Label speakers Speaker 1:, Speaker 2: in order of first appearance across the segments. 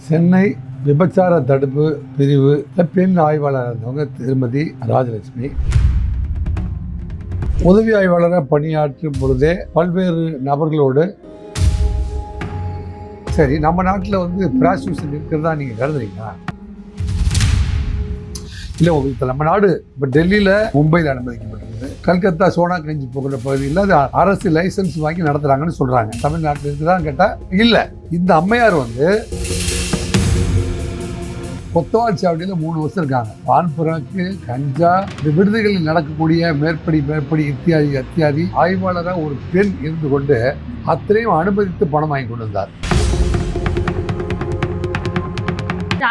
Speaker 1: சென்னை விபச்சார தடுப்பு பிரிவு பெண் ஆய்வாளர் இருந்தவங்க திருமதி ராஜலட்சுமி உதவி ஆய்வாளராக பணியாற்றும் பொழுதே பல்வேறு நபர்களோடு சரி நம்ம நாட்டில் வந்து பிராஸ்டியூஷன் இருக்கிறதா நீங்கள் கருதுறீங்களா? இல்லை, உங்களுக்கு நம்ம நாடு இப்போ டெல்லியில் மும்பையில் அனுமதிக்கப்பட்டிருக்குது. கல்கத்தா சோனாகஞ்சி போகிற பகுதியில் அது அரசு லைசன்ஸ் வாங்கி நடத்துகிறாங்கன்னு சொல்கிறாங்க. தமிழ்நாட்டில் இருக்குதான்னு கேட்டால் இல்லை. இந்த அம்மையார் வந்து கொத்தவால் சாவடியில் 3 வருஷம் இருக்காங்க. பான்புராக்கு, கஞ்சா, இந்த விடுதிகளில் நடக்கக்கூடிய மேற்படி இத்தியாதி ஆய்வாளராக ஒரு பெண் இருந்து கொண்டு அத்தனையும் அனுமதித்து பணம் வாங்கி கொண்டு வந்தார்.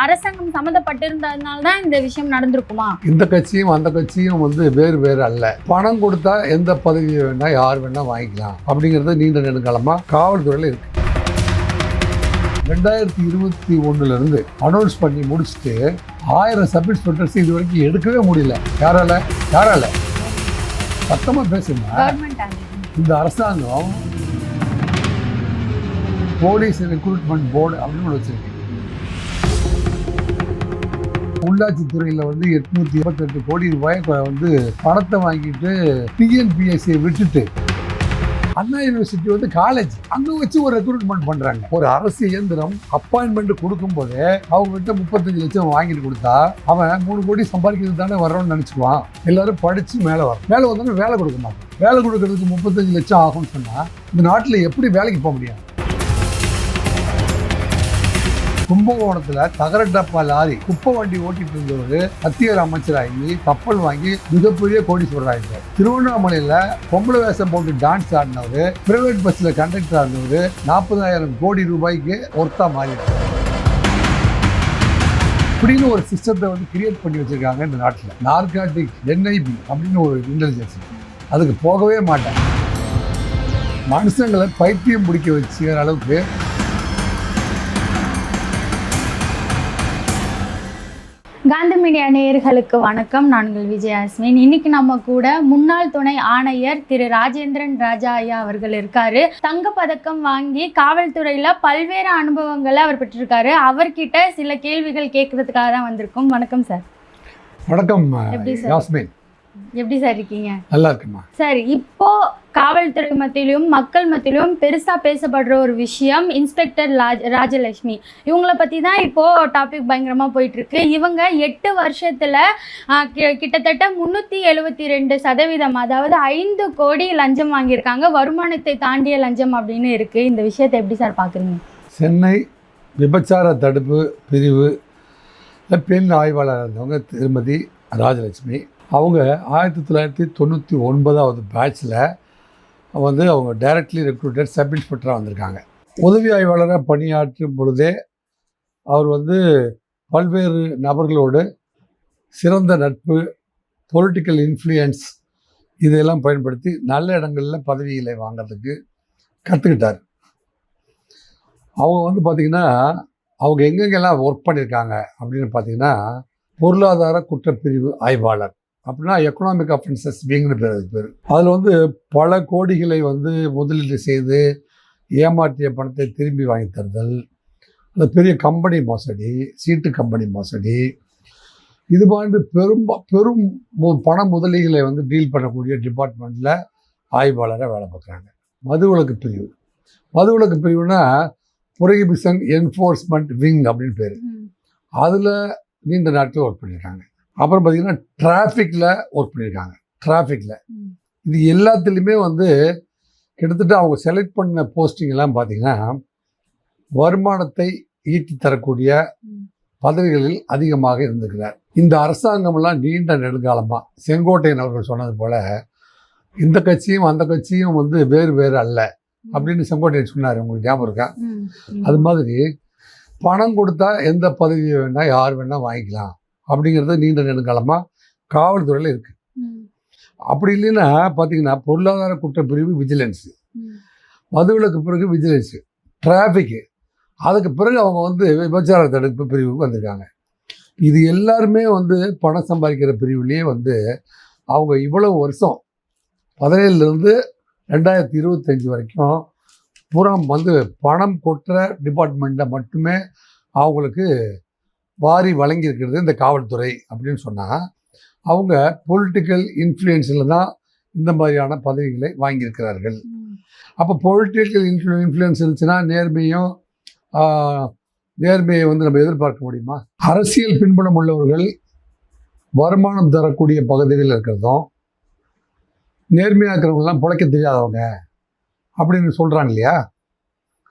Speaker 2: அரசாங்கம் சம்மந்தப்பட்டிருந்ததுனால தான் இந்த விஷயம் நடந்திருக்குமா?
Speaker 1: இந்த கட்சியும் அந்த கட்சியும் வந்து வேறு அல்ல. பணம் கொடுத்தா எந்த பதவி வேணா யார் வேணா வாங்கிக்கலாம் அப்படிங்கிறது நீண்ட நெடுங்காலமா காவல்துறையில் இருக்கு. 2021 அனௌன்ஸ் பண்ணி முடிச்சுட்டு 1000 சப் இன்ஸ்பெக்டர்ஸ் இது வரைக்கும் எடுக்கவே முடியல. யாரால சத்தமா பேசுங்க. இந்த அரசாங்கம் போலீஸ் ரெக்ரூட்மெண்ட் போர்டு அப்படின்னு வச்சிருக்கு. உள்ளாட்சி துறையில் வந்து 828 கோடி ரூபாய் வந்து பணத்தை வாங்கிட்டு டிஎன்பிஎஸ்சியை விட்டுட்டு அண்ணா யூனிவர்சிட்டி வந்து காலேஜ் அங்கே வச்சு ஒரு ரெக்ரூட்மெண்ட் பண்ணுறாங்க. ஒரு அரசு இயந்திரம் அப்பாயின்மெண்ட் கொடுக்கும் போதே அவங்ககிட்ட 35 லட்சம் வாங்கிட்டு கொடுத்தா அவன் 3 கோடி சம்பாதிக்கிறது தானே வர்றோம்னு நினச்சிக்குவான். எல்லாரும் படித்து மேலே வந்தோன்னு வேலை கொடுக்க மாட்டோம். வேலை கொடுக்கறதுக்கு 35 லட்சம் ஆகும்னு சொன்னால் இந்த நாட்டில் எப்படி வேலைக்கு போக முடியும்? கும்பகோணத்தில் தகர டப்பா லாரி குப்பை வண்டி ஓட்டிட்டு இருந்தவர் மத்திய அமைச்சராகி கப்பல் வாங்கி மிகப்பெரிய கோடீஸ்வரர் ஆகிட்டார். திருவண்ணாமலையில் பொம்பளை வேஷம் போட்டு டான்ஸ் ஆடினவர், பிரைவேட் பஸ்ஸில் கண்டக்டர் ஆடினவர் 40,000 கோடி ரூபாய்க்கு ஒர்த்தா மாறிட்டார். இப்படின்னு ஒரு சிஸ்டத்தை வந்து கிரியேட் பண்ணி வச்சிருக்காங்க இந்த நாட்டில். நார்காட்டிக் என்ஐபி அப்படின்னு ஒரு இன்டெலிஜென்ஸ், அதுக்கு போகவே மாட்டேன். மனுஷங்களை பைத்தியம் பிடிக்க வச்சுக்கிற அளவுக்கு
Speaker 2: காந்தி மீடியா நேயர்களுக்கு வணக்கம். நான் உங்கள் விஜயாஸ்மின். இன்னைக்கு நம்ம கூட முன்னாள் துணை ஆணையர் திரு ராஜேந்திரன் ராஜா ஐயா அவர்கள் இருக்காரு. தங்க பதக்கம் வாங்கி காவல்துறையில பல்வேறு அனுபவங்களை அவர் பெற்றிருக்காரு. அவர்கிட்ட சில கேள்விகள் கேட்கறதுக்காக தான் வந்திருக்கோம். வணக்கம் சார்.
Speaker 1: வணக்கம்.
Speaker 2: எப்படி சார் இருக்கீங்க?
Speaker 1: நல்லா இருக்குமா
Speaker 2: சார். இப்போ காவல்துறை மத்தியிலும் மக்கள் மத்தியிலும் பெருசா பேசப்படுற ஒரு விஷயம் இன்ஸ்பெக்டர் ராஜலட்சுமி. இவங்களை பத்தி தான் இப்போ டாபிக் பயங்கரமா போயிட்டு இருக்கு. இவங்க 8 வருஷத்துல கிட்டத்தட்ட 372%, அதாவது 5 கோடி லஞ்சம் வாங்கியிருக்காங்க. வருமானத்தை தாண்டிய லஞ்சம் அப்படின்னு இருக்கு. இந்த விஷயத்தை எப்படி சார் பாக்குறீங்க?
Speaker 1: சென்னை விபச்சார தடுப்பு பிரிவு பெண் ஆய்வாளர் இருந்தவங்க திருமதி ராஜலட்சுமி. அவங்க 1999 பேட்சில் வந்து அவங்க டைரக்ட்லி ரெக்ரூட்டட் சப் இன்ஸ்பெக்டராக வந்திருக்காங்க. உதவி ஆய்வாளராக பணியாற்றும் பொழுதே அவர் வந்து பல்வேறு நபர்களோடு சிறந்த நட்பு, பொலிட்டிக்கல் இன்ஃப்ளூயன்ஸ் இதெல்லாம் பயன்படுத்தி நல்ல இடங்களில் பதவிகளை வாங்கிறதுக்கு கற்றுக்கிட்டார். அவங்க வந்து பார்த்திங்கன்னா அவங்க எங்கெங்கெல்லாம் ஒர்க் பண்ணியிருக்காங்க அப்படின்னு பார்த்திங்கன்னா பொருளாதார குற்றப்பிரிவு ஆய்வாளர் அப்படின்னா எக்கனாமிக் அஃபென்சஸ் விங்னு பேர். அதில் வந்து பல கோடிகளை வந்து முதலீடு செய்து ஏமாற்றிய பணத்தை திரும்பி வாங்கி தருதல், அந்த பெரிய கம்பெனி மோசடி, சீட்டு கம்பெனி மோசடி, இது மாதிரி பெரும் பண முதலீடுகளை வந்து டீல் பண்ணக்கூடிய டிபார்ட்மெண்ட்டில் ஆய்வாளராக வேலை பார்க்குறாங்க. மதுவிலக்கு பிரிவுனா புரோஹிபிஷன் என்ஃபோர்ஸ்மெண்ட் விங் அப்படின்னு பேர். அதில் நீண்ட நாட்கள் ஒர்க் பண்ணியிருக்காங்க. அப்புறம் பார்த்திங்கன்னா டிராஃபிக்கில் ஒர்க் பண்ணியிருக்காங்க. இது எல்லாத்துலேயுமே வந்து கிட்டத்தட்ட அவங்க செலக்ட் பண்ண போஸ்டிங்கெல்லாம் பார்த்திங்கன்னா வருமானத்தை ஈட்டி தரக்கூடிய பதவிகளில் அதிகமாக இருந்திருக்கிறார். இந்த அரசாங்கமெல்லாம் நீண்ட நெடுங்காலமாக செங்கோட்டையன் அவர்கள் சொன்னது போல் இந்த கட்சியும் அந்த கட்சியும் வந்து வேறு அல்ல அப்படின்னு செங்கோட்டையன் சொன்னார். உங்களுக்கு ஞாபகம் இருக்கா? அது மாதிரி பணம் கொடுத்தா எந்த பதவி வேணா யார் வேணா வாங்கிக்கலாம் அப்படிங்கிறது நீண்ட நெடுங்காலமாக காவல்துறையில் இருக்குது. அப்படி இல்லைன்னா பார்த்தீங்கன்னா பொருளாதார குற்றப்பிரிவு விஜிலன்ஸு, மதுவிலக்கு பிறகு விஜிலன்ஸு, டிராஃபிக்கு, அதுக்கு பிறகு அவங்க வந்து விபச்சார தடுப்பு பிரிவுக்கு வந்திருக்காங்க. இது எல்லாருமே வந்து பணம் சம்பாதிக்கிற பிரிவுலேயே வந்து அவங்க இவ்வளவு வருஷம் 17லேருந்து 2025 வரைக்கும் புறம் வந்து பணம் கொட்டுற டிபார்ட்மெண்ட்டில் மட்டுமே அவங்களுக்கு வாரி வழங்கியிருக்கிறது இந்த காவல்துறை அப்படின்னு சொன்னால், அவங்க பொலிட்டிக்கல் இன்ஃப்ளூயன்ஸில் தான் இந்த மாதிரியான பதவிகளை வாங்கியிருக்கிறார்கள். அப்போ பொலிட்டிக்கல் இன்ஃப்ளூயன்ஸ் இருந்துச்சுன்னா நேர்மையை வந்து நம்ம எதிர்பார்க்க முடியுமா? அரசியல் பின்புலம் உள்ளவர்கள் வருமானம் தரக்கூடிய பகுதிகளில் இருக்கிறதும், நேர்மையாக இருக்கிறவங்கலாம் பிழைக்க தெரியாதவங்க அப்படின்னு சொல்கிறாங்க இல்லையா,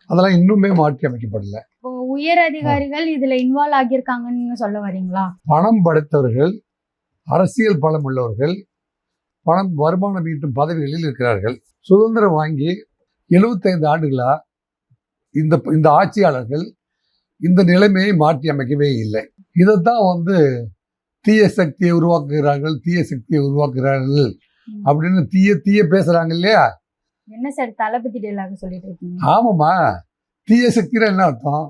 Speaker 1: அதெல்லாம் இன்னுமே மாற்றி அமைக்கப்படல.
Speaker 2: இப்போ உயர் அதிகாரிகள் இதுல இன்வால்வ் ஆகியிருக்காங்கன்னு நீங்க சொல்ல வரீங்களா?
Speaker 1: பணம் படைத்தவர்கள், அரசியல் பலம் உள்ளவர்கள், வருமானம் ஈட்டும் பதவிகளில் இருக்கிறார்கள். சுதந்திரம் வாங்கி 75 ஆண்டுகளா இந்த ஆட்சியாளர்கள் இந்த நிலைமையை மாற்றி அமைக்கவே இல்லை. இதைத்தான் வந்து தீய சக்தியை உருவாக்குகிறார்கள் அப்படின்னு தீய பேசுறாங்க இல்லையா?
Speaker 2: என்ன சார் தளபதி டேலாக் சொல்லிட்டு இருக்கீங்க?
Speaker 1: ஆமாம்மா, தீய சக்தினா என்ன அர்த்தம்?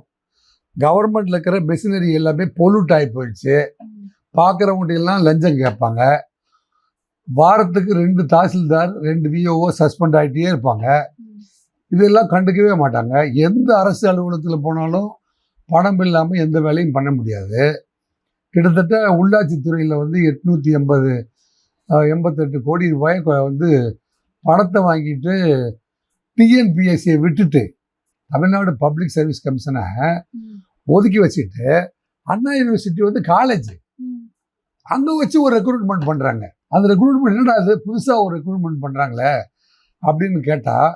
Speaker 1: கவர்மெண்ட்ல இருக்கிற மெஷினரி எல்லாமே பொல்யூட் ஆகி போயிடுச்சு. பார்க்குறவங்கள்ட்ட எல்லாம் லஞ்சம் கேட்பாங்க. வாரத்துக்கு 2 தாசில்தார் 2 விஓஓ சஸ்பெண்ட் ஆகிட்டே இருப்பாங்க. இதெல்லாம் கண்டுக்கவே மாட்டாங்க. எந்த அரசு அலுவலகத்தில் போனாலும் பணம் இல்லாமல் எந்த வேலையும் பண்ண முடியாது. கிட்டத்தட்ட உள்ளாட்சித்துறையில் வந்து 888 கோடி ரூபாய் வந்து பணத்தை வாங்கிட்டு டிஎன்பிஎஸ்சியை விட்டுட்டு தமிழ்நாடு பப்ளிக் சர்வீஸ் கமிஷனை ஒதுக்கி வச்சுட்டு அண்ணா யூனிவர்சிட்டி வந்து காலேஜ் அங்கே வச்சு ஒரு ரெக்ரூட்மெண்ட் பண்ணுறாங்க. அந்த ரெக்ரூட்மெண்ட் என்னடா அது புதுசாக ஒரு ரெக்ரூட்மெண்ட் பண்ணுறாங்களே அப்படின்னு கேட்டால்,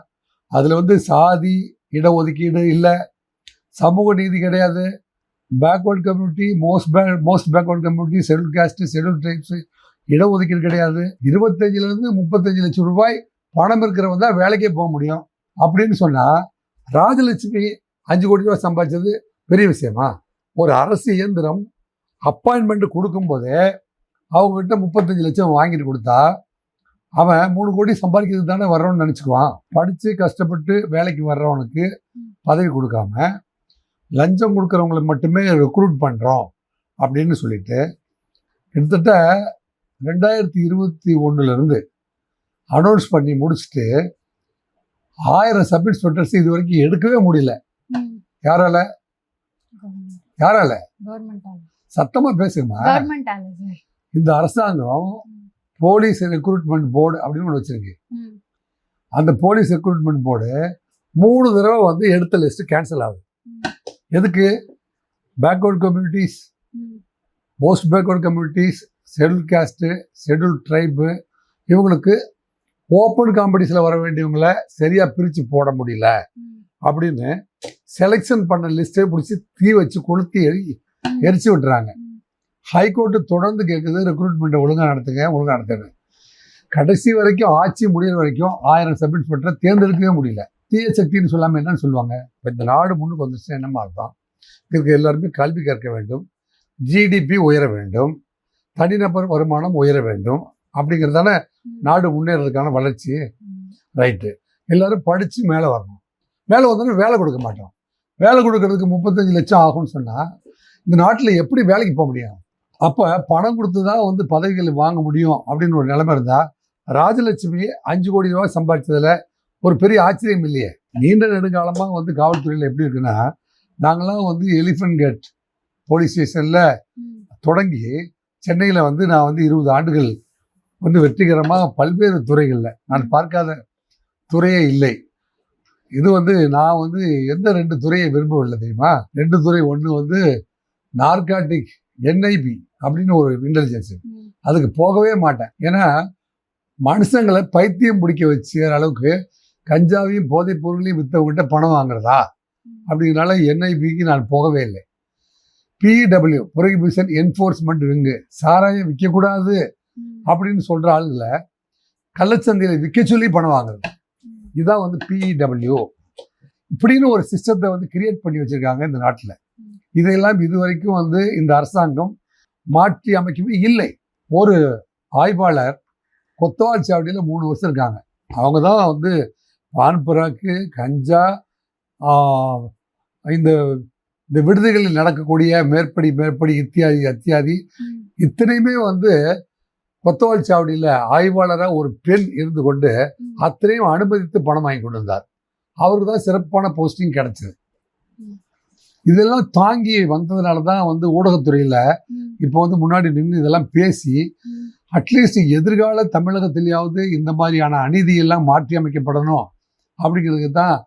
Speaker 1: அதில் வந்து சாதி இடஒதுக்கீடு இல்லை, சமூக நீதி கிடையாது, backward community, most backward community, schedule cost, schedule tribes இடஒதுக்கீடு கிடையாது. 25 to 35 லட்சம் ரூபாய் பணம் இருக்கிறவங்க தான் வேலைக்கே போக முடியும் அப்படின்னு சொன்னால், ராஜலட்சுமி 5 கோடி ரூபாய் சம்பாதிச்சது பெரிய விஷயமா? ஒரு அரசு இயந்திரம் அப்பாயின்மெண்ட் கொடுக்கும்போதே அவங்ககிட்ட 35 லட்சம் வாங்கிட்டு கொடுத்தா அவன் 3 கோடி சம்பாதிக்கிறது தானே வர்றோன்னு நினச்சிக்குவான். படித்து கஷ்டப்பட்டு வேலைக்கு வர்றவனுக்கு பதவி கொடுக்காம லஞ்சம் கொடுக்குறவங்களை மட்டுமே ரெக்ரூட் பண்ணுறோம் அப்படின்னு சொல்லிட்டு கிட்டத்தட்ட 2021 அனௌன்ஸ் பண்ணி முடிச்சுட்டு 1000 சப் இன்ஸ்பெக்டர்ஸ் இது வரைக்கும் எடுக்கவே முடியல. யாரால? சத்தமாக பேசுமா. இந்த அரசாங்கம் போலீஸ் ரெக்ரூட்மெண்ட் போர்டு அப்படின்னு ஒன்று வச்சிருக்கு. அந்த போலீஸ் ரெக்ரூட்மெண்ட் போர்டு 3 தடவை வந்து எடுத்த லிஸ்ட் கேன்சல் ஆகுது. எதுக்கு? Backward communities, most backward communities, schedule cost, schedule tribe, இவங்களுக்கு ஓப்பன் காம்படிஷனில் வர வேண்டியவங்கள சரியாக பிரித்து போட முடியல அப்படின்னு செலெக்ஷன் பண்ண லிஸ்ட்டே பிடிச்சி தீ வச்சு கொளுத்தி எரிச்சு விட்டுறாங்க. ஹைகோர்ட்டு தொடர்ந்து கேட்குது, ரெக்ரூட்மெண்ட்டை ஒழுங்காக நடத்துங்க. கடைசி வரைக்கும் ஆட்சி முடிகிற வரைக்கும் 1000 சப் இன்ஸ்பெக்டரை தேர்ந்தெடுக்கவே முடியல. தீய சக்தின்னு சொல்லாமல் என்னன்னு சொல்லுவாங்க? இப்போ இந்த நாடு முன்னுக்கு வந்துச்சுன்னா என்னமா அர்த்தம்? இதுக்கு எல்லாருமே கல்வி கற்க வேண்டும், ஜிடிபி உயர வேண்டும், தனிநபர் வருமானம் உயர வேண்டும், அப்படிங்கிறதான நாடு முன்னேறதுக்கான வளர்ச்சி. ரைட்டு, எல்லாரும் படித்து மேலே வரணும். மேலே வந்தோன்னா வேலை கொடுக்க மாட்டோம். வேலை கொடுக்கறதுக்கு 35 லட்சம் ஆகும்னு சொன்னால் இந்த நாட்டில் எப்படி வேலைக்கு போக முடியும்? அப்போ பணம் கொடுத்து தான் வந்து பதவிகள் வாங்க முடியும் அப்படின்னு ஒரு நிலைமை இருந்தால், ராஜலட்சுமி 5 கோடி ரூபாய் சம்பாதிச்சதில் ஒரு பெரிய ஆச்சரியம் இல்லையே. நீண்ட நெடுங்காலமாக வந்து காவல்துறையில் எப்படி இருக்குன்னா, நாங்களாம் வந்து எலிஃபென்ட் கேட் போலீஸ் ஸ்டேஷனில் தொடங்கி சென்னையில் வந்து நான் வந்து 20 ஆண்டுகள் வந்து வெற்றிகரமாக பல்வேறு துறைகளில் நான் பார்க்காத துறையே இல்லை. இது வந்து நான் வந்து எந்த 2 துறையை விரும்பவில்லை தெரியுமா? 2 துறை. ஒன்று வந்து நார்காட்டிக் என்ஐபி அப்படின்னு ஒரு இன்டெலிஜென்ஸ், அதுக்கு போகவே மாட்டேன். ஏன்னா மனுஷங்களை பைத்தியம் பிடிக்க வச்சுக்கிற அளவுக்கு கஞ்சாவையும் போதைப் பொருளையும் விற்றவங்ககிட்ட பணம் வாங்குறதா அப்படிங்கிறனால என்ஐபிக்கு நான் போகவே இல்லை. பிடபிள்யூ ப்ரொஹிபிஷன் என்ஃபோர்ஸ்மெண்ட் விங்கு, சாராயம் விற்கக்கூடாது அப்படின்னு சொல்கிற ஆளுங்களை கள்ளச்சந்தையில் விற்க சொல்லி பணம் வாங்குறது. இதுதான் வந்து பிடபிள்யூ. இப்படின்னு ஒரு சிஸ்டத்தை வந்து கிரியேட் பண்ணி வச்சுருக்காங்க இந்த நாட்டில். இதையெல்லாம் இது வரைக்கும் வந்து இந்த அரசாங்கம் மாற்றி அமைக்கவே இல்லை. ஒரு ஆய்வாளர் கொத்தவால் சாவடியில் 3 வருஷம் இருக்காங்க. அவங்க தான் வந்து பான்பராக்கு, கஞ்சா, இந்த இந்த விடுதிகளில் நடக்கக்கூடிய மேற்படி இத்தியாதி இத்தனையுமே வந்து கொத்தவால் சாவடியில் ஆய்வாளராக ஒரு பெண் இருந்து கொண்டு அத்தனையும் அனுமதித்து பணம் வாங்கி கொண்டு வந்தார். அவருக்கு தான் சிறப்பான போஸ்டிங் கிடைச்சது. இதெல்லாம் தாங்கி வந்ததுனால தான் வந்து ஊடகத்துறையில் இப்போ வந்து முன்னாடி நின்று இதெல்லாம் பேசி அட்லீஸ்ட் எதிர்கால தமிழகத்திலேயாவது இந்த மாதிரியான அநீதியெல்லாம் மாற்றி அமைக்கப்படணும் அப்படிங்கிறதுக்கு தான்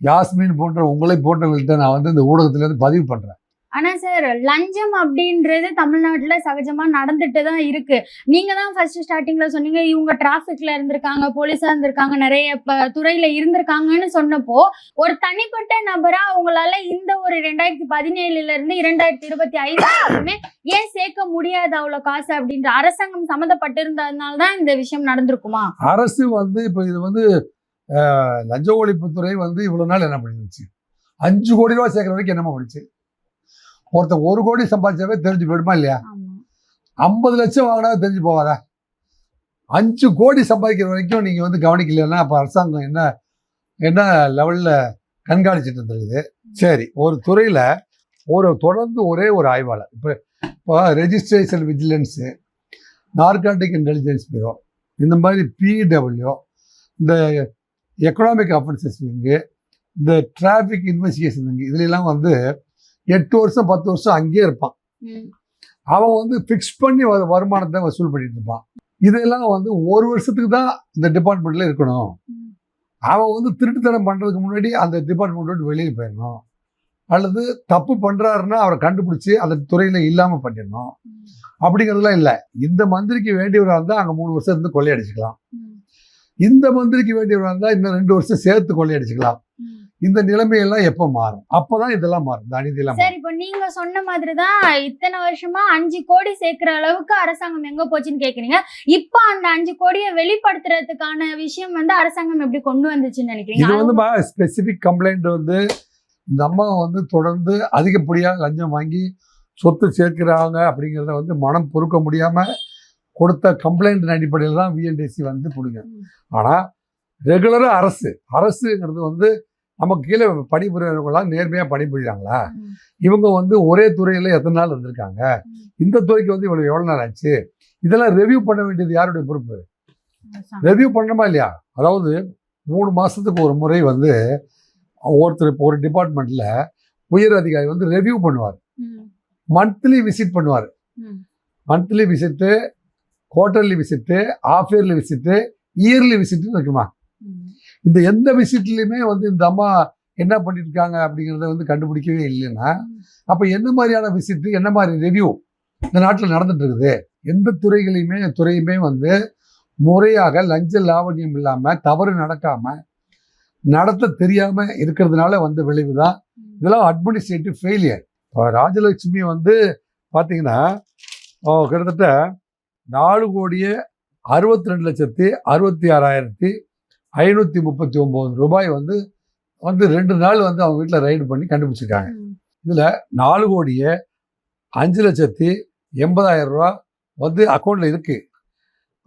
Speaker 1: யாஸ்மின் போன்ற உங்களை போன்றவர்கள்ட்ட நான் வந்து இந்த ஊடகத்திலேருந்து பதிவு பண்ணுறேன்.
Speaker 2: ஆனா சார், லஞ்சம் அப்படின்றது தமிழ்நாட்டுல சகஜமா நடந்துட்டு தான் இருக்கு. நீங்க தான் ஃபர்ஸ்ட் ஸ்டார்டிங்ல சொன்னீங்க இவங்க டிராஃபிக்ல இருந்திருக்காங்க, போலீஸா இருந்திருக்காங்க, நிறைய துறையில இருந்திருக்காங்கன்னு சொன்னப்போ, ஒரு தனிப்பட்ட நபரா அவங்களால இந்த ஒரு 2017 இருந்து 2025 வரைக்குமே ஏன் சேர்க்க முடியாது அவ்வளவு காசு அப்படின்ற அரசாங்கம் சம்மந்தப்பட்டிருந்ததுனால தான் இந்த விஷயம் நடந்திருக்குமா?
Speaker 1: அரசு வந்து இப்போ இது வந்து லஞ்ச ஒழிப்புத்துறை வந்து இவ்வளோ நாள் என்ன பண்ணிருந்துச்சு? 5 கோடி ரூபா சேர்க்குற வரைக்கும் என்னமா பண்ணிச்சு? ஒருத்தர் 1 கோடி சம்பாதிச்சாவே தெரிஞ்சு போயிடுமா இல்லையா? 50 லட்சம் வாங்கினா தெரிஞ்சு போவாதா? 5 கோடி சம்பாதிக்கிற வரைக்கும் நீங்கள் வந்து கவனிக்கலைன்னா அப்போ அரசாங்கம் என்ன லெவலில் கண்காணிச்சுட்டு இருந்திருக்குது? சரி, ஒரு துறையில் தொடர்ந்து ஒரே ஒரு ஆய்வாளர், இப்போ registration vigilance, narcotic intelligence bureau, இந்த மாதிரி பிடபிள்யூ, இந்த எக்கனாமிக் அஃபென்சஸ் விங்கு, இந்த டிராஃபிக் இன்வெஸ்டிகேஷன் விங்கு, இதுலாம் வந்து 8 வருஷம் 10 வருஷம் அங்கேயே இருப்பான். அவன் வந்து ஃபிக்ஸ் பண்ணி வருமானத்தை வசூல் பண்ணிட்டு இருப்பான். இதெல்லாம் வந்து 1 வருஷத்துக்கு தான் இந்த டிபார்ட்மெண்ட்ல இருக்கணும். அவன் வந்து திருட்டுத்தனம் பண்றதுக்கு முன்னாடி அந்த டிபார்ட்மெண்ட் விட்டு வெளியில் போயிடணும், அல்லது தப்பு பண்றாருன்னா அவரை கண்டுபிடிச்சி அந்த துறையில இல்லாம பண்ணிடணும். அப்படிங்கிறதுலாம் இல்லை. இந்த மந்திரிக்கு வேண்டியவராக இருந்தால் அங்கே 3 வருஷம் இருந்து கொள்ளையடிச்சுக்கலாம். இந்த மந்திரிக்கு வேண்டியவராக இருந்தால் இன்னும் 2 வருஷம் சேர்த்து கொள்ளையடிச்சுக்கலாம். இந்த நிலைமையெல்லாம் எப்போ மாறும்? அப்போதான் இதெல்லாம் மாறும், இந்த அநீதியெல்லாம்.
Speaker 2: சரி, இப்போ நீங்க சொன்ன மாதிரி தான் இத்தனை வருஷமா 5 கோடி சேர்க்கிற அளவுக்கு அரசாங்கம் எங்க போச்சுன்னு கேக்குறீங்க. இப்போ அந்த 5 கோடியை வெளிப்படுத்துறதுக்கான விஷயம் வந்து அரசாங்கம் எப்படி கொண்டு வந்துச்சுன்னு நினைக்கிறீங்க?
Speaker 1: இது வந்து ஸ்பெசிபிக் கம்ப்ளைண்ட் வந்து இந்த அம்மா வந்து தொடர்ந்து அதிகப்படியாக லஞ்சம் வாங்கி சொத்து சேர்க்கிறாங்க அப்படிங்கிறத வந்து மனம் பொறுக்க முடியாம கொடுத்த கம்ப்ளைண்ட் அடிப்படையில் தான் VNDC வந்து பிடிங்க. ஆனால் ரெகுலராக அரசுங்கிறது வந்து நமக்கு கீழே பணிபுரியவர்களாம் நேர்மையாக பணிபுரிகிறாங்களா? இவங்க வந்து ஒரே துறையில் எத்தனை நாள் இருந்திருக்காங்க? இந்த துறைக்கு வந்து இவ்வளோ எவ்வளோ நாள் ஆச்சு? இதெல்லாம் ரெவ்யூ பண்ண வேண்டியது யாருடைய பொறுப்பு? ரெவ்யூ பண்ணணுமா இல்லையா? அதாவது 3 மாதத்துக்கு ஒரு முறை வந்து ஒருத்தர் இப்போ ஒரு டிபார்ட்மெண்ட்டில் உயர் அதிகாரி வந்து ரெவ்யூ பண்ணுவார். மந்த்லி விசிட் பண்ணுவார். Monthly visit, quarterly visit, half yearly visit, yearly விசிட்டுன்னு இருக்குமா? இந்த எந்த விசிட்லையுமே வந்து இந்த அம்மா என்ன பண்ணியிருக்காங்க அப்படிங்கிறத வந்து கண்டுபிடிக்கவே இல்லைன்னா அப்போ என்ன மாதிரியான விசிட்டு, என்ன மாதிரி ரெவ்யூ இந்த நாட்டில் நடந்துட்டு இருக்குது? எந்த துறையுமே வந்து முறையாக லஞ்ச லாவண்யம் இல்லாமல், தவறு நடக்காமல், நடத்த தெரியாமல் இருக்கிறதுனால வந்த விளைவு தான் இதெல்லாம் அட்மினிஸ்ட்ரேட்டிவ் ஃபெயிலியர். இப்போ ராஜலட்சுமி வந்து பார்த்தீங்கன்னா கிட்டத்தட்ட 4,62,66,539 ரூபாய் வந்து 2 நாள் வந்து அவங்க வீட்டில் ரைடு பண்ணி கண்டுபிடிச்சிருக்காங்க. இதில் 4,05,80,000 ரூபா வந்து அக்கௌண்ட்டில் இருக்குது.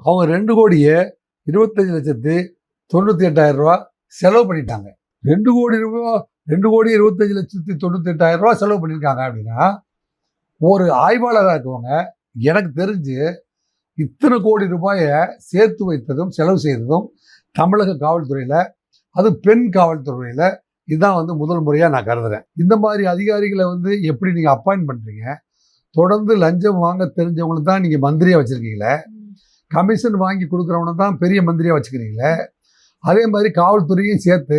Speaker 1: அவங்க 2,25,98,000 ரூபா செலவு பண்ணிட்டாங்க. 2,25,98,000 ரூபா செலவு பண்ணியிருக்காங்க அப்படின்னா ஒரு ஆய்வாளராக இருக்கவங்க எனக்கு தெரிஞ்சு இத்தனை கோடி ரூபாயை சேர்த்து வைத்ததும் செலவு செய்ததும் தமிழக காவல்துறையில், அது பெண் காவல்துறையில் இதுதான் வந்து முதல் முறையாக நான் கருதுகிறேன். இந்த மாதிரி அதிகாரிகளை வந்து எப்படி நீங்கள் அப்பாயின்ட் பண்ணுறீங்க? தொடர்ந்து லஞ்சம் வாங்க தெரிஞ்சவங்களை தான் நீங்கள் மந்திரியாக வச்சுருக்கீங்களே, கமிஷன் வாங்கி கொடுக்குறவனை தான் பெரிய மந்திரியாக வச்சுக்கிறீங்களே. அதே மாதிரி காவல்துறையும் சேர்த்து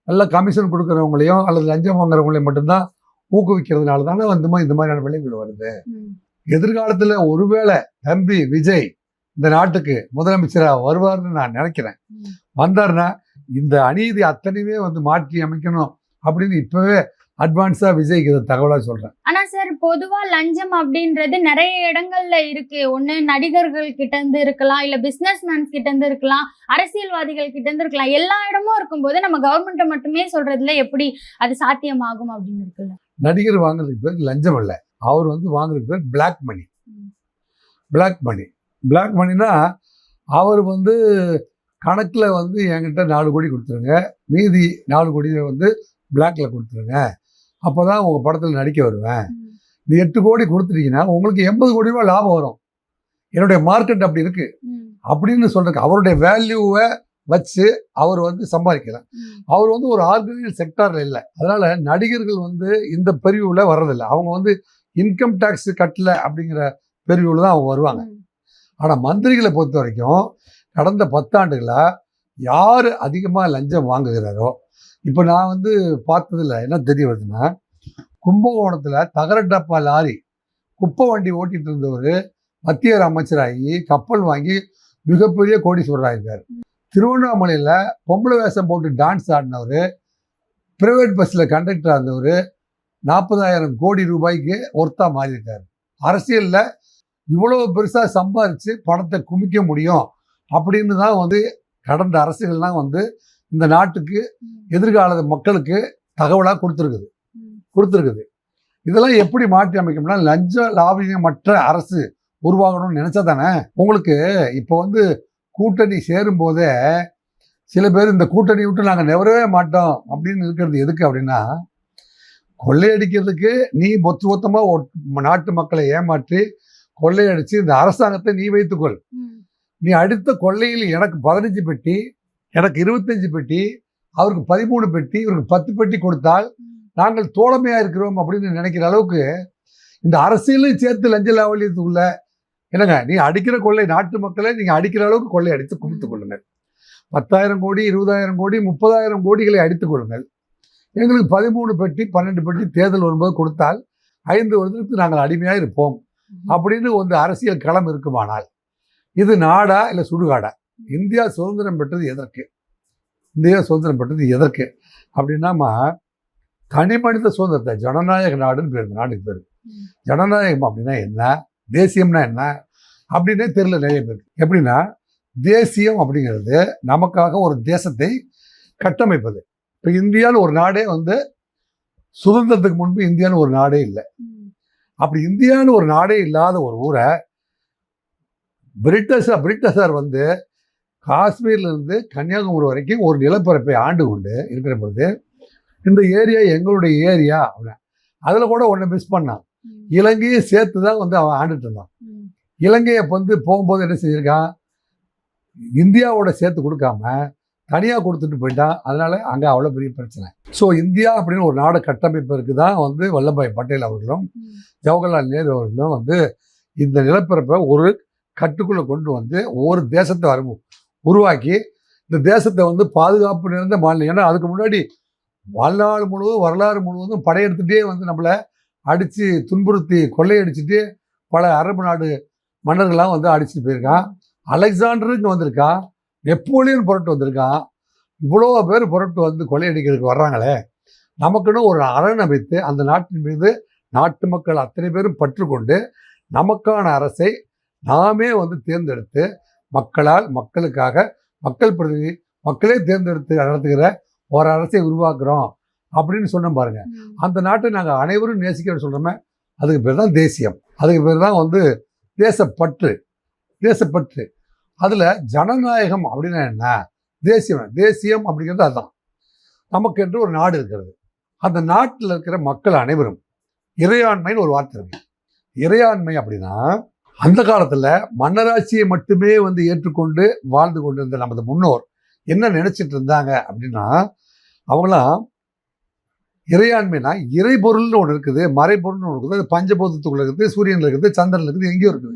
Speaker 1: நல்லா கமிஷன் கொடுக்குறவங்களையும் அல்லது லஞ்சம் வாங்குறவங்களையும் மட்டும்தான் ஊக்குவிக்கிறதுனால தானே வந்து இந்த மாதிரியான விளைவுகள் வருது. எதிர்காலத்தில் ஒருவேளை தம்பி விஜய் இந்த நாட்டுக்கு முதலமைச்சராக வருவார்னு நான் நினைக்கிறேன். வந்தார்னா இந்த அநீதி அத்தனையுமே வந்து மாற்றி அமைக்கணும் அப்படின்னு இப்பவே அட்வான்ஸா விஜய்க்கு இதை தகவலாக சொல்றேன்.
Speaker 2: ஆனா சார், பொதுவா லஞ்சம் அப்படின்றது நிறைய இடங்கள்ல இருக்கு. ஒண்ணு நடிகர்கள் கிட்ட இருந்து இருக்கலாம், இல்ல பிசினஸ் மேன்ஸ் கிட்ட இருந்து இருக்கலாம், அரசியல்வாதிகள் கிட்ட இருந்து இருக்கலாம். எல்லா இடமும் இருக்கும்போது நம்ம கவர்மெண்ட்டை மட்டுமே சொல்றதுல எப்படி அது சாத்தியமாகும் அப்படின்னு இருக்குல்ல?
Speaker 1: நடிகர் வாங்குறதுக்கு பேர் லஞ்சம் இல்லை, அவர் வந்து வாங்குறதுக்கு பேர் பிளாக் மணி. பிளாக் மணினா அவர் வந்து கணக்கில் வந்து என்கிட்ட 4 கோடி கொடுத்துருங்க, மீதி 4 கோடியை வந்து பிளாக்ல கொடுத்துருங்க, அப்போ தான் உங்கள் படத்தில் நடிக்க வருவேன். நீ 8 கோடி கொடுத்துட்டீங்கன்னா உங்களுக்கு 80 கோடி ரூபா லாபம் வரும், என்னுடைய மார்க்கெட் அப்படி இருக்கு அப்படின்னு சொல்றதுக்கு அவருடைய வேல்யூவை வச்சு அவர் வந்து சம்பாதிக்கலாம். அவர் வந்து ஒரு ஆர்கனைஸ்ட் செக்டாரில் இல்லை. அதனால நடிகர்கள் வந்து இந்த பிரிவில் வர்றதில்லை. அவங்க வந்து இன்கம் டேக்ஸ் கட்டல அப்படிங்கிற பிரிவில் தான் அவங்க வருவாங்க. ஆனால் மந்திரிகளை பொறுத்த வரைக்கும் கடந்த 10 ஆண்டுகளாக யார் அதிகமாக லஞ்சம் வாங்குகிறாரோ, இப்போ நான் வந்து பார்த்ததில் என்ன தெரிய வருதுன்னா, கும்பகோணத்தில் தகர டப்பா லாரி குப்பை வண்டி ஓட்டிகிட்டு இருந்தவர் மத்திய அமைச்சராகி கப்பல் வாங்கி மிகப்பெரிய கோடீஸ்வரராக இருக்கார். திருவண்ணாமலையில் பொம்பளை வேஷம் போட்டு டான்ஸ் ஆடினவர், பிரைவேட் பஸ்ஸில் கண்டக்டராக இருந்தவர் 40,000 கோடி ரூபாய்க்கு ஒர்த்தாக மாறியிருக்கார். அரசியலில் இவ்வளோ பெருசாக சம்பாரித்து பணத்தை குமிக்க முடியும் அப்படின்னு தான் வந்து கடந்த அரசுகள்லாம் வந்து இந்த நாட்டுக்கு எதிர்கால மக்களுக்கு தகவலாக கொடுத்துருக்குது. இதெல்லாம் எப்படி மாற்றி அமைக்கணும்னா, லஞ்ச லாபியமற்ற அரசு உருவாகணும்னு நினச்சா தானே. உங்களுக்கு இப்போ வந்து கூட்டணி சேரும் போதே சில பேர் இந்த கூட்டணி விட்டு நாங்கள் நெவரவே மாட்டோம் அப்படின்னு இருக்கிறது எதுக்கு அப்படின்னா, கொள்ளையடிக்கிறதுக்கு நீ மொத்தமாக நாட்டு மக்களை ஏமாற்றி கொள்ளையடிச்சு இந்த அரசாங்கத்தை நீ வைத்துக்கொள். நீ அடுத்த கொள்ளையில் எனக்கு 15 பெட்டி, எனக்கு 25 பெட்டி, அவருக்கு 13 பெட்டி, இவருக்கு 10 பெட்டி கொடுத்தால் நாங்கள் தோழமையாக இருக்கிறோம் அப்படின்னு நினைக்கிற அளவுக்கு இந்த அரசியலையும் சேர்த்து லஞ்ச லாவலியத்துக்குள்ள என்னங்க, நீ அடிக்கிற கொள்ளை நாட்டு மக்களை நீங்கள் அடிக்கிற அளவுக்கு கொள்ளை அடித்து குவித்துக் கொள்ளுங்கள். 10,000 கோடி, 20,000 கோடி, 30,000 கோடிகளை அடித்துக் கொள்ளுங்கள். எங்களுக்கு 13 பெட்டி 12 பெட்டி தேர்தல் வரும்போது கொடுத்தால் 5 வருடத்துக்கு நாங்கள் அடிமையாக இருப்போம் அப்படின்னு ஒரு அரசியல் களம் இருக்குமானால் இது நாடா இல்லை சுடுகாடா? இந்தியா சுதந்திரம் பெற்றது எதற்கு அப்படின்னாமா, தனி மனித சுதந்திரத்தை ஜனநாயக நாடுன்னு பேர். இந்த நாட்டுக்கு பேர் ஜனநாயகம். அப்படின்னா என்ன, தேசியம்னா என்ன அப்படின்னே தெரியல நிறைய பேர். எப்படின்னா, தேசியம் அப்படிங்கிறது நமக்காக ஒரு தேசத்தை கட்டமைப்பது. இப்போ இந்தியான்னு ஒரு நாடே வந்து சுதந்திரத்துக்கு முன்பு இந்தியான்னு ஒரு நாடே இல்லை. அப்படி இந்தியான்னு ஒரு நாடே இல்லாத ஒரு ஊரை பிரிட்டிஷார் வந்து காஷ்மீர்லேருந்து கன்னியாகுமரி வரைக்கும் ஒரு நிலப்பரப்பை ஆண்டு கொண்டு இருக்கிற பொழுது இந்த ஏரியா எங்களுடைய ஏரியா அப்படின்னு அதில் கூட ஒன்று மிஸ் பண்ணான். இலங்கையை சேர்த்து தான் வந்து அவன் ஆண்டுட்டு இருந்தான். இலங்கையை வந்து போகும்போது என்ன செஞ்சிருக்கான், இந்தியாவோட சேர்த்து கொடுக்காம தனியாக கொடுத்துட்டு போயிட்டான். அதனால அங்கே அவ்வளோ பெரிய பிரச்சனை. ஸோ இந்தியா அப்படின்னு ஒரு நாடு கட்டமைப்பதற்கு தான் வந்து வல்லபாய் பட்டேல் அவர்களும் ஜவஹர்லால் நேரு அவர்களும் வந்து இந்த நிலப்பரப்பை ஒரு கட்டுக்குள்ளே கொண்டு வந்து ஒவ்வொரு தேசத்தை உருவாக்கி இந்த தேசத்தை வந்து பாதுகாப்பு நிறைந்த மாநிலம். ஏன்னா அதுக்கு முன்னாடி வரலாறு முழுவதும் படையெடுத்துகிட்டே வந்து நம்மளை அடித்து துன்புறுத்தி கொள்ளையடிச்சிட்டு பல அரபு நாடு மன்னர்கள்லாம் வந்து அடிச்சுட்டு போயிருக்கான். அலெக்சாண்டருக்கு வந்திருக்கான், நெப்போலியன் புரட்டு வந்திருக்கான். இவ்வளோ பேர் புரட்டு வந்து கொள்ளையடிக்கிறதுக்கு வர்றாங்களே, நமக்குன்னு ஒரு அரண் அமைத்து அந்த நாட்டின் மீது நாட்டு மக்கள் அத்தனை பேரும் பற்றுக்கொண்டு நமக்கான அரசை நாமே வந்து தேர்ந்தெடுத்து மக்களால் மக்களுக்காக மக்கள் பிரதிநிதி மக்களே தேர்ந்தெடுத்து நடத்துகிற ஒரு அரசை உருவாக்குறோம் அப்படின்னு சொன்ன பாருங்க. அந்த நாட்டை நாங்கள் அனைவரும் நேசிக்கிறோம் சொல்கிறோமே, அதுக்கு பேர் தான் தேசியம். அதுக்கு பேர் தான் வந்து தேசப்பற்று. அதில் ஜனநாயகம் அப்படின்னா என்ன, தேசியம் அப்படிங்கிறது அதுதான். நமக்கு என்று ஒரு நாடு இருக்கிறது. அந்த நாட்டில் இருக்கிற மக்கள் அனைவரும் இறையாண்மைன்னு ஒரு வார்த்தை இருக்கு. இறையாண்மை அப்படின்னா அந்த காலத்தில் மன்னராட்சியை மட்டுமே வந்து ஏற்றுக்கொண்டு வாழ்ந்து கொண்டிருந்த நமது முன்னோர் என்ன நினைச்சிட்டு இருந்தாங்க அப்படின்னா, அவங்களாம் இறையாண்மைனா இறைபொருள்னு ஒன்று இருக்குது, மறைபொருள்னு ஒன்று இருக்குது. அது பஞ்சபூதத்துக்குள்ள இருக்குது, சூரியனில் இருக்குது, சந்திரனில் இருக்குது, எங்கேயும் இருக்குது,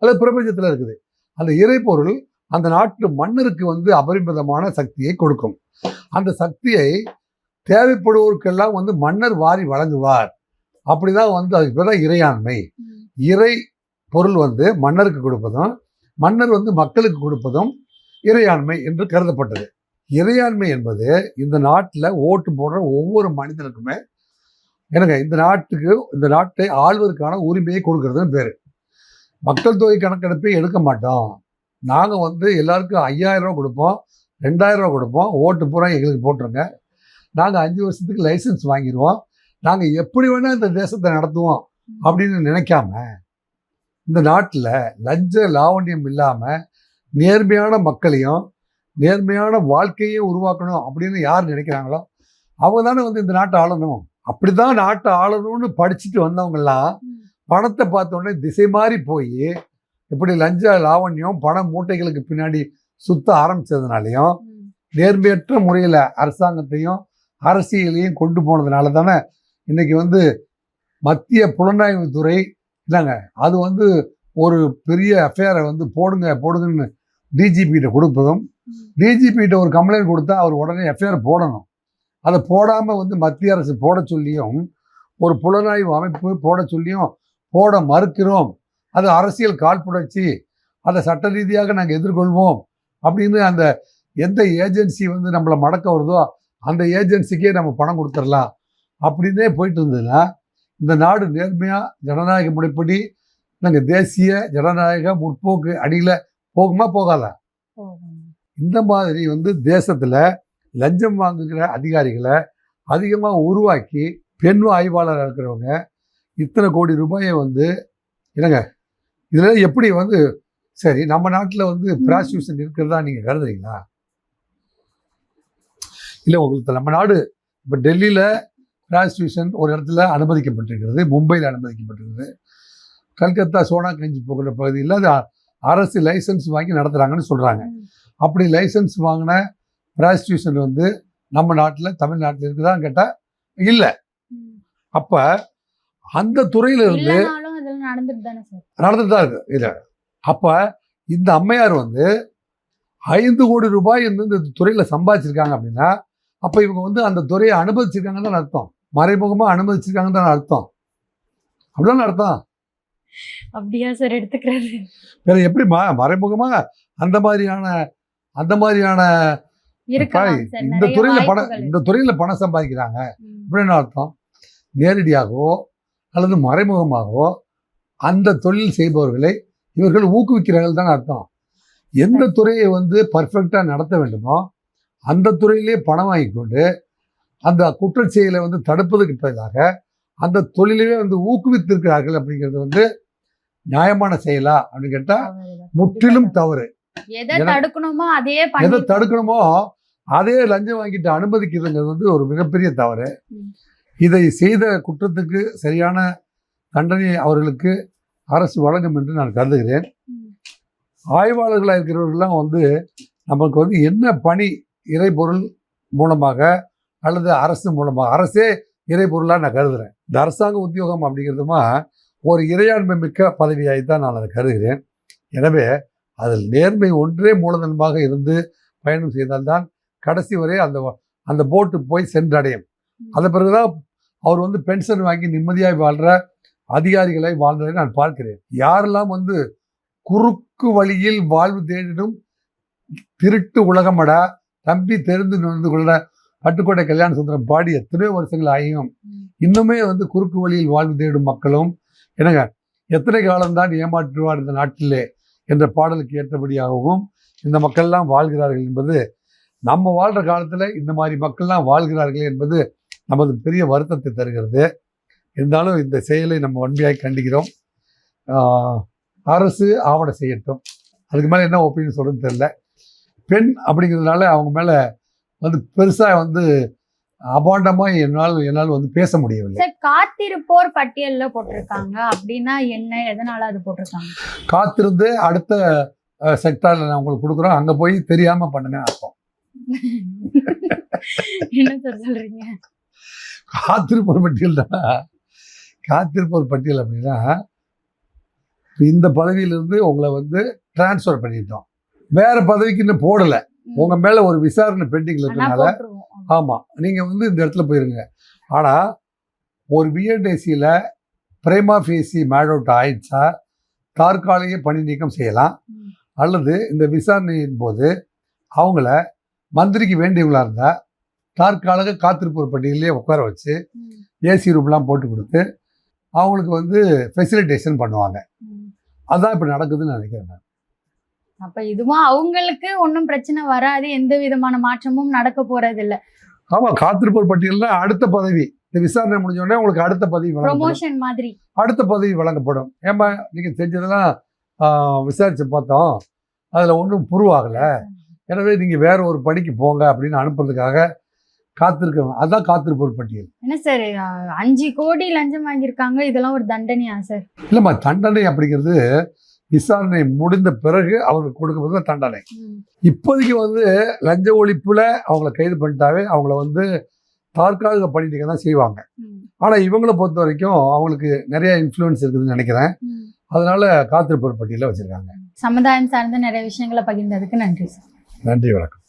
Speaker 1: அது பிரபஞ்சத்தில் இருக்குது. அந்த இறைபொருள் அந்த நாட்டு மன்னருக்கு வந்து அபரிமிதமான சக்தியை கொடுக்கும். அந்த சக்தியை தேவைப்படுவோருக்கெல்லாம் வந்து மன்னர் வாரி வழங்குவார். அப்படிதான் வந்து அதுக்கு பேர் தான் இறையாண்மை. இறை பொருள் வந்து மன்னருக்கு கொடுப்பதும் மன்னர் வந்து மக்களுக்கு கொடுப்பதும் இறையாண்மை என்று கருதப்பட்டது. இறையாண்மை என்பது இந்த நாட்டில் ஓட்டு போடுற ஒவ்வொரு மனிதனுக்குமே எனக்கு இந்த நாட்டை ஆள்வதற்கான உரிமையை கொடுக்கறதுன்னு பேர். மக்கள் தொகை கணக்கெடுப்பை எடுக்க மாட்டோம், நாங்கள் வந்து எல்லாருக்கும் 5,000 ரூபா கொடுப்போம், 2,000 ரூபா கொடுப்போம், ஓட்டு பூரா எங்களுக்கு போட்டுருங்க, நாங்கள் 5 வருஷத்துக்கு லைசன்ஸ் வாங்கிடுவோம், நாங்கள் எப்படி வேணால் இந்த தேசத்தை நடத்துவோம் அப்படின்னு நினைக்காம இந்த நாட்டில் லஞ்ச லாவண்யம் இல்லாமல் நேர்மையான மக்களையும் நேர்மையான வாழ்க்கையும் உருவாக்கணும் அப்படின்னு யார் நினைக்கிறாங்களோ அவங்க தானே வந்து இந்த நாட்டை ஆளணும். அப்படி தான் நாட்டை ஆளணும்னு படிச்சுட்டு வந்தவங்கெல்லாம் பணத்தை பார்த்தோன்னே திசை மாறி போய் இப்படி லஞ்ச லாவண்யம் பண மூட்டைகளுக்கு பின்னாடி சுத்த ஆரம்பித்ததுனாலையும் நேர்மையற்ற முறையில் அரசாங்கத்தையும் அரசியலையும் கொண்டு போனதுனால தானே இன்னைக்கு வந்து மத்திய புலனாய்வுத்துறை இல்லைங்க, அது வந்து ஒரு பெரிய அஃபேரை வந்து போடுங்கன்னு டிஜிபிகிட்ட கொடுப்பதும், டிஜிபிகிட்ட ஒரு கம்ப்ளைண்ட் கொடுத்தா அவர் உடனே எஃப்ஐஆர் போடணும். அதை போடாமல் வந்து மத்திய அரசு போட சொல்லியும், ஒரு புலனாய்வு அமைப்பு போட சொல்லியும் போட மறுக்கிறோம், அது அரசியல் காழ்ப்புணர்ச்சி, அதை சட்ட ரீதியாக நாங்கள் எதிர்கொள்வோம் அப்படின்னு அந்த எந்த ஏஜென்சி வந்து நம்மளை மடக்க வருதோ அந்த ஏஜென்சிக்கே நம்ம பணம் கொடுத்துடலாம் அப்படின்னே போயிட்டு இருந்ததுன்னா இந்த நாடு நேர்மையாக ஜனநாயக முறைப்படி நாங்கள் தேசிய ஜனநாயக முற்போக்கு அடியில் போகுமா போகாதா? இந்த மாதிரி வந்து தேசத்தில் லஞ்சம் வாங்குகிற அதிகாரிகளை அதிகமாக உருவாக்கி பெண் ஆய்வாளராக இருக்கிறவங்க இத்தனை கோடி ரூபாயை வந்து என்னங்க இதில் எப்படி வந்து சரி நம்ம நாட்டில் வந்து ப்ராஸ்டியூஷன் இருக்கிறதா நீங்கள் கருதுறீங்களா? இல்லை உங்களுக்கு நம்ம நாடு இப்போ டெல்லியில் ப்ராஸ்டியூஷன் ஒரு இடத்துல அனுமதிக்கப்பட்டிருக்கிறது, மும்பையில் அனுமதிக்கப்பட்டிருக்கிறது, கல்கத்தா சோனாகஞ்சி போகிற பகுதியில் அது அரசு லைசன்ஸ் வாங்கி நடத்துகிறாங்கன்னு சொல்கிறாங்க. அப்படி லைசன்ஸ் வாங்கின ப்ராஸ்டியூஷன் வந்து நம்ம நாட்டில் தமிழ்நாட்டில் இருக்குதான்னு கேட்டால் இல்லை. அப்போ அந்த துறையில இருந்து நடந்துட்டு தான் இருக்கு. இல்லை அப்போ இந்த அம்மையார் வந்து 5 கோடி ரூபாய் இந்த துறையில் சம்பாதிச்சிருக்காங்க அப்படின்னா அப்போ இவங்க வந்து அந்த துறையை அனுமதிச்சிருக்காங்கன்னு தான் அர்த்தம், மறைமுகமாக அனுமதிச்சிருக்காங்கன்னு தான் அர்த்தம். அப்படிதான் அர்த்தம்.
Speaker 2: அப்படியா சார் எடுத்துக்கிறது?
Speaker 1: வேற எப்படிமா மறைமுகமாக அந்த மாதிரியான இந்த துறையில பணம் சம்பாதிக்கிறாங்க அப்படின்னு அர்த்தம். நேரடியாகவோ அல்லது மறைமுகமாகவோ அந்த தொழில் செய்பவர்களை இவர்கள் ஊக்குவிக்கிறார்கள் தான் அர்த்தம். எந்த துறையை வந்து பர்ஃபெக்டாக நடத்த வேண்டுமோ அந்த துறையிலே பணம் வாங்கி கொண்டு அந்த குற்றச் செயலை வந்து தடுப்பதற்கு பதிலாக அந்த தொழிலையே வந்து ஊக்குவித்திருக்கிறார்கள் அப்படிங்கிறது வந்து நியாயமான செயலா அப்படின்னு கேட்டா முற்றிலும் தவறு.
Speaker 2: எதை
Speaker 1: தடுக்கணுமோ அதே லஞ்சம் வாங்கிட்டு அனுமதிக்கிறதுங்கிறது வந்து ஒரு மிகப்பெரிய தவறு. இதை செய்த குற்றத்துக்கு சரியான தண்டனை அவர்களுக்கு அரசு வழங்கும் என்று நான் கருதுகிறேன். ஆய்வாளர்களாக இருக்கிறவர்கள்லாம் வந்து நமக்கு வந்து என்ன பணி இறைபொருள் மூலமாக அல்லது அரசு மூலமாக, அரசே இறைபொருளாக நான் கருதுகிறேன். இந்த அரசாங்க உத்தியோகம் அப்படிங்கிறதுமா ஒரு இறையாண்மை மிக்க பதவியாகத்தான் நான் அதை கருதுகிறேன். எனவே அதில் நேர்மை ஒன்றே மூலதனமாக இருந்து பயணம் செய்தால்தான் கடைசி வரை அந்த போட்டு போய் சென்றடையும். அது பிறகுதான் அவர் வந்து பென்ஷன் வாங்கி நிம்மதியாக வாழ்கிற அதிகாரிகளை வாழ்ந்ததை நான் பார்க்கிறேன். யாரெல்லாம் வந்து குறுக்கு வழியில் வாழ்வு தேடிடும் திருட்டு உலகமடா தம்பி தெரிந்து நுழைந்து கொள்ள பட்டுக்கோட்டை கல்யாண சுந்தரம் பாடி எத்தனையோ வருஷங்கள் ஆகியும் இன்னுமே வந்து குறுக்கு வழியில் வாழ்வு தேடும் மக்களும் என்னங்க எத்தனை காலம்தான் ஏமாற்றுவார் இந்த நாட்டிலே என்ற பாடலுக்கு ஏற்றபடியாகவும் இந்த மக்கள்லாம் வாழ்கிறார்கள் என்பது, நம்ம வாழ்கிற காலத்தில் இந்த மாதிரி மக்கள்லாம் வாழ்கிறார்கள் என்பது நமது பெரிய வருத்தத்தை தருகிறது. இருந்தாலும் இந்த செயலை நம்ம வன்மையாக கண்டிக்கிறோம். அரசு ஆவணம் செய்யட்டும், அதுக்கு மேலே என்ன ஒப்பீனியன் சொல்கிறதுன்னு தெரியல. பெண் அப்படிங்கிறதுனால அவங்க மேலே வந்து பெருசாக வந்து அபாண்டமாக என்னால் வந்து பேச முடியவில்லை.
Speaker 2: காத்திருப்போர் பட்டியலில் போட்டிருக்காங்க அப்படின்னா என்ன, எதனால அது போட்டிருக்காங்க?
Speaker 1: காத்திருந்து அடுத்த செக்டாரில் நான் உங்களுக்கு கொடுக்குறோம், அங்கே போய் தெரியாமல் பண்ணுங்க அர்த்தம்.
Speaker 2: என்ன சார் சொல்றீங்க?
Speaker 1: காத்திருப்போர் பட்டியல் தான். காத்திருப்போர் பட்டியல் அப்படின்னா இந்த பதவியிலிருந்து உங்களை வந்து டிரான்ஸ்ஃபர் பண்ணிட்டோம், வேற பதவிக்கு இன்னும் போடலை, உங்க மேல ஒரு விசாரணை பெண்டிங்ல இருக்கனால ஆமா நீங்க வந்து இந்த இடத்துல போயிருங்க. ஆனா ஒரு பிஎன்டிசியில பிரைமா ஃபேசி மேட் அவுட் ஆயிடுச்சா தற்காலிக பணி நீக்கம் செய்யலாம், அல்லது இந்த விசாரணையின் போது அவங்கள மந்திரிக்கு வேண்டியவங்களா இருந்தா தற்காலிக காத்திருப்போர் பட்டியலே உட்கார வச்சு ஏசி ரூம்லாம் போட்டு கொடுத்து அவங்களுக்கு வந்து ஃபெசிலிட்டேஷன் பண்ணுவாங்க. அதான் இப்போ நடக்குதுன்னு நினைக்கிறேன்.
Speaker 2: அப்ப இதுவும் அவங்களுக்கு ஒன்றும் பிரச்சனை வராது, எந்த விதமான மாற்றமும் நடக்க போறது இல்லை.
Speaker 1: ஆமா, காத்திருப்போர் பட்டியல்ல அடுத்த பதவி, இந்த விசாரணை முடிஞ்ச உடனே உங்களுக்கு அடுத்த பதவி
Speaker 2: ப்ரமோஷன் மாதிரி
Speaker 1: அடுத்த பதவி வழங்கப்படும். ஏமா நீங்க செஞ்சதெல்லாம் விசாரிச்சு பார்த்தோம், அதுல ஒன்றும் ப்ரூவ் ஆகலை, எனவே நீங்க வேற ஒரு பணிக்கு போங்க அப்படின்னு அனுப்புறதுக்காக காத்திருக்கணும். அதான் காத்திருப்போர் பட்டியல்.
Speaker 2: என்ன சார் 5 கோடி லஞ்சம் வாங்கியிருக்காங்க, இதெல்லாம் ஒரு தண்டனையா சார்?
Speaker 1: இல்லைம்மா, தண்டனை அப்படிங்கிறது விசாரணை முடிந்த பிறகு அவங்களுக்கு கொடுக்கப்படுற தண்டனை. இப்போதைக்கு வந்து லஞ்ச ஒழிப்புல அவங்கள கைது பண்ணிட்டாவே அவங்கள வந்து தற்காலிக பணி நீக்க தான் செய்வாங்க. ஆனால் இவங்களை பொறுத்த வரைக்கும் அவங்களுக்கு நிறைய இன்ஃப்ளூயன்ஸ் இருக்குதுன்னு நினைக்கிறேன். அதனால காத்திருப்போர் பட்டியலில் வச்சிருக்காங்க.
Speaker 2: சமுதாயம் சார்ந்த நிறைய விஷயங்களை பகிர்ந்ததுக்கு நன்றி சார்.
Speaker 1: நன்றி, வணக்கம்.